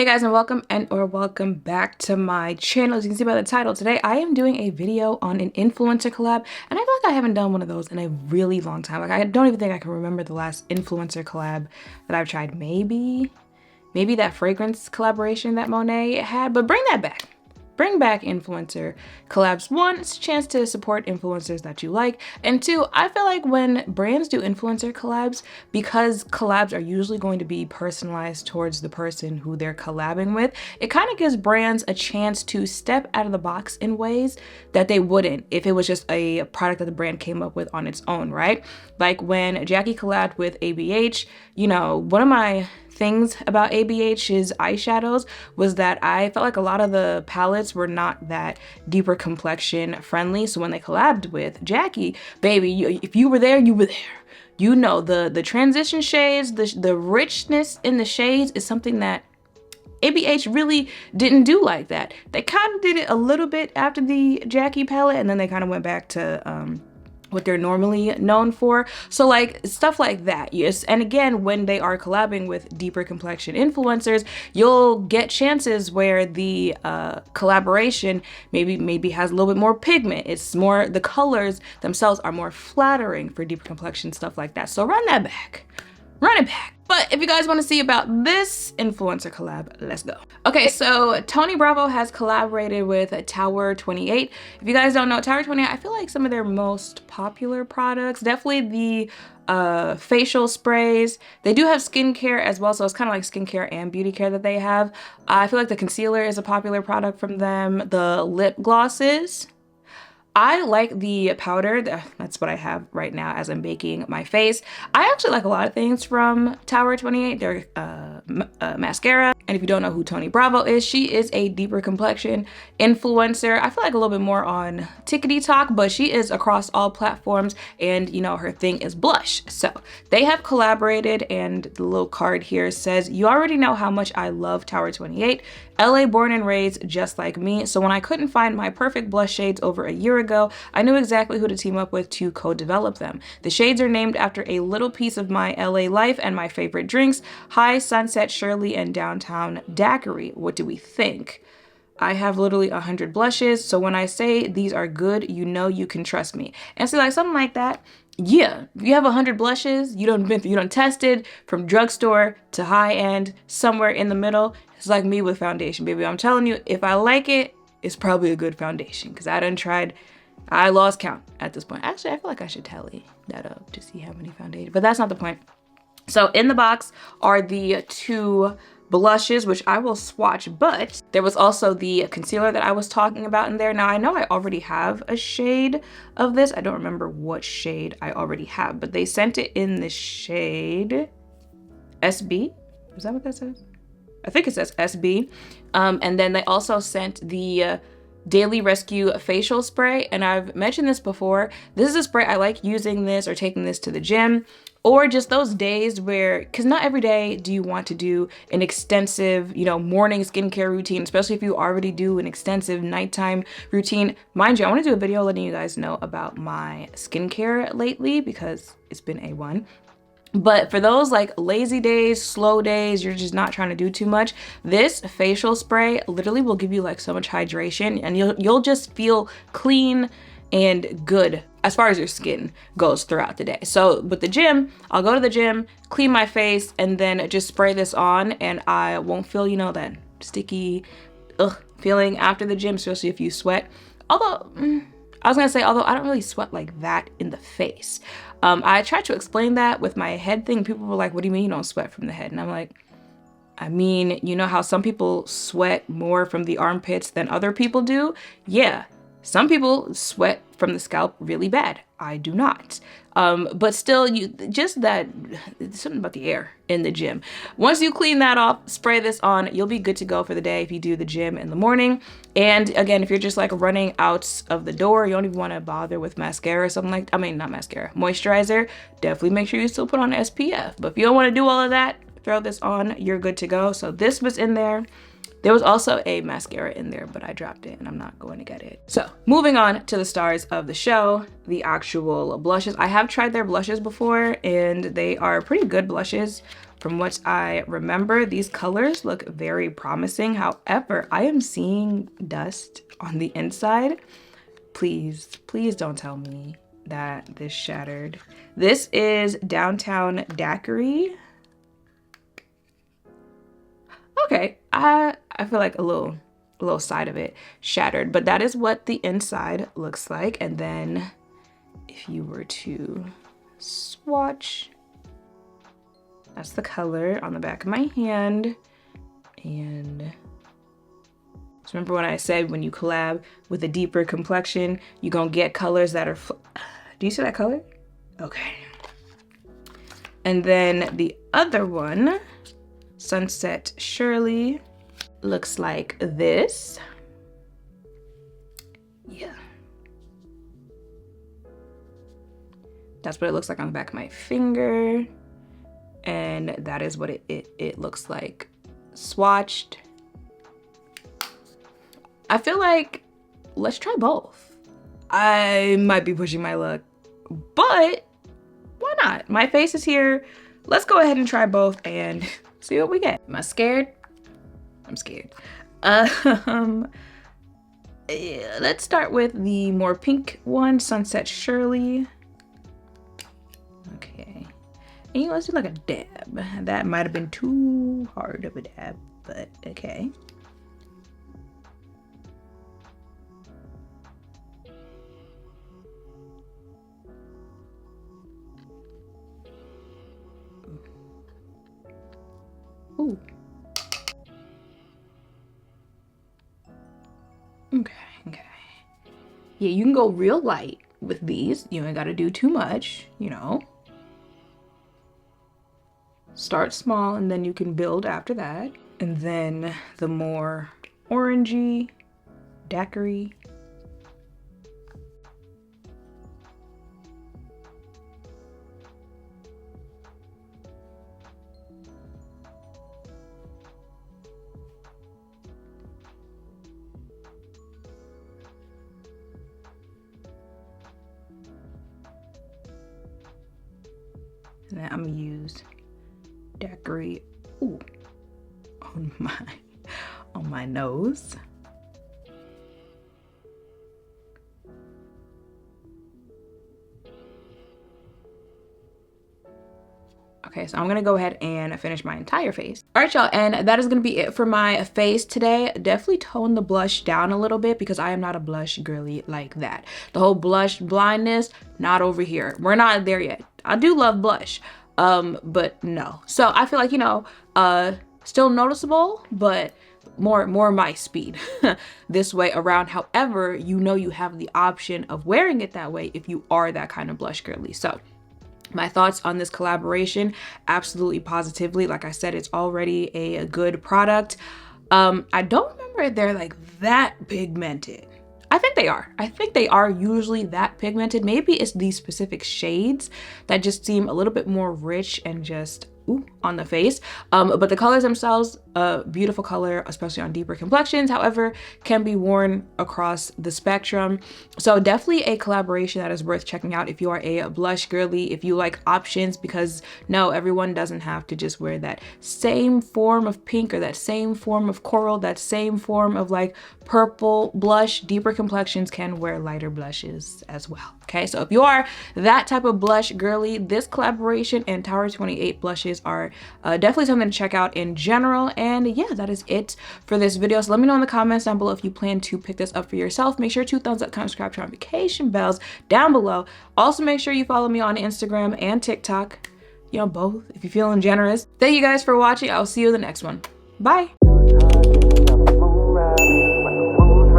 Hey guys, and welcome back to my channel. As you can see by the title, today I am doing a video on an influencer collab, and I feel like I haven't done one of those in a really long time. Like, I don't even think I can remember the last influencer collab that I've tried. Maybe that fragrance collaboration that Monet had, but bring that back. Bring back influencer collabs. One, it's a chance to support influencers that you like. And two, I feel like when brands do influencer collabs, because collabs are usually going to be personalized towards the person who they're collabing with, it kind of gives brands a chance to step out of the box in ways that they wouldn't if it was just a product that the brand came up with on its own, right? Like when Jackie collabed with ABH, you know, one of my things about ABH's eyeshadows was that I felt like a lot of the palettes were not that deeper complexion friendly. So when they collabed with Jackie, baby, if you were there, you were there. You know, the transition shades, the richness in the shades is something that ABH really didn't do like that. They kind of did it a little bit after the Jackie palette, and then they kind of went back to what they're normally known for. So like stuff like that. Yes. And again, when they are collabing with deeper complexion influencers, you'll get chances where the collaboration maybe has a little bit more pigment. It's more, the colors themselves are more flattering for deeper complexion, stuff like that. So run that back. Run it back. But if you guys want to see about this influencer collab, let's go. Okay, so Toni Bravo has collaborated with Tower 28. If you guys don't know, Tower 28, I feel like some of their most popular products, definitely the facial sprays. They do have skincare as well, so it's kind of like skincare and beauty care that they have. I feel like the concealer is a popular product from them. The lip glosses. I like the powder. That's what I have right now as I'm baking my face. I actually like a lot of things from Tower 28. Their mascara. And if you don't know who Toni Bravo is, she is a deeper complexion influencer. I feel like a little bit more on TikTok, but she is across all platforms, and you know, her thing is blush. So they have collaborated, and the little card here says, "You already know how much I love Tower 28. LA born and raised just like me. So when I couldn't find my perfect blush shades over a year ago, I knew exactly who to team up with to co-develop them. The shades are named after a little piece of my LA life and my favorite drinks, High Sunset Shirley and Downtown Daiquiri. What do we think? I have literally 100 blushes, so when I say these are good, you know you can trust me." And so like something like that, yeah, if you have 100 blushes, you done tested from drugstore to high end, somewhere in the middle. It's like me with foundation, baby. I'm telling you, if I like it, it's probably a good foundation, because I done tried, I lost count at this point. Actually, I feel like I should tally that up to see how many foundation, but that's not the point. So in the box are the two blushes, which I will swatch, but there was also the concealer that I was talking about in there. Now I know I already have a shade of this. I don't remember what shade I already have, but they sent it in the shade SB. Is that what that says? I think it says SB. And then they also sent the Daily Rescue facial spray, and I've mentioned this before. This is a spray I like using this or taking this to the gym, or just those days where, because not every day do you want to do an extensive, you know, morning skincare routine, especially if you already do an extensive nighttime routine. Mind you, I want to do a video letting you guys know about my skincare lately, because it's been A1. But for those like lazy days, slow days, you're just not trying to do too much, this facial spray literally will give you like so much hydration, and you'll just feel clean and good as far as your skin goes throughout the day. So with the gym, I'll go to the gym, clean my face, and then just spray this on, and I won't feel, you know, that sticky feeling after the gym, especially if you sweat. Although I don't really sweat like that in the face. I tried to explain that with my head thing. People were like, "What do you mean you don't sweat from the head?" And I'm like, I mean, you know how some people sweat more from the armpits than other people do? Yeah, some people sweat from the scalp really bad. I do not. But still, it's something about the air in the gym. Once you clean that off, spray this on, you'll be good to go for the day if you do the gym in the morning. And again, if you're just like running out of the door, you don't even want to bother with mascara or something like, not mascara, moisturizer, definitely make sure you still put on SPF. But if you don't want to do all of that, throw this on, you're good to go. So this was in there. There was also a mascara in there, but I dropped it and I'm not going to get it. So moving on to the stars of the show, the actual blushes. I have tried their blushes before, and they are pretty good blushes. From what I remember, these colors look very promising. However, I am seeing dust on the inside. Please, please don't tell me that this shattered. This is Downtown Daiquiri. Okay, I feel like a little side of it shattered, but that is what the inside looks like. And then if you were to swatch, that's the color on the back of my hand. And so remember when I said when you collab with a deeper complexion, you're gonna get colors that are, do you see that color? Okay. And then the other one, Sunset Shirley, looks like this. Yeah. That's what it looks like on the back of my finger. And that is what it looks like swatched. I feel like, let's try both. I might be pushing my luck, but why not? My face is here. Let's go ahead and try both and see what we get. Am I scared? I'm scared. Yeah, let's start with the more pink one, Sunset Shirley. Okay. And let's do like a dab. That might have been too hard of a dab, but okay. Ooh. Okay. Yeah, you can go real light with these. You ain't gotta do too much, you know. Start small and then you can build after that. And then the more orangey, daiquiri. And then I'm gonna use daiquiri, ooh, on my nose. Okay, so I'm gonna go ahead and finish my entire face. All right, y'all, and that is gonna be it for my face today. Definitely tone the blush down a little bit because I am not a blush girly like that. The whole blush blindness, not over here. We're not there yet. I do love blush, but no. So I feel like, you know, still noticeable, but more my speed this way around. However, you know, you have the option of wearing it that way if you are that kind of blush girly. So my thoughts on this collaboration, absolutely positively. Like I said, it's already a good product. I don't remember if they're like that pigmented. I think they are. I think they are usually that pigmented. Maybe it's these specific shades that just seem a little bit more rich and just on the face. But the colors themselves, beautiful color, especially on deeper complexions, however, can be worn across the spectrum. So definitely a collaboration that is worth checking out if you are a blush girly, if you like options, because no, everyone doesn't have to just wear that same form of pink or that same form of coral, that same form of like purple blush. Deeper complexions can wear lighter blushes as well. Okay, so if you are that type of blush girly, this collaboration and Tower 28 blushes are definitely something to check out in general. And yeah, that is it for this video. So let me know in the comments down below if you plan to pick this up for yourself. Make sure to thumbs up, comment, subscribe, turn on notification bells down below. Also make sure you follow me on Instagram and TikTok, you know, both if you're feeling generous. Thank you guys for watching. I'll see you in the next one. Bye.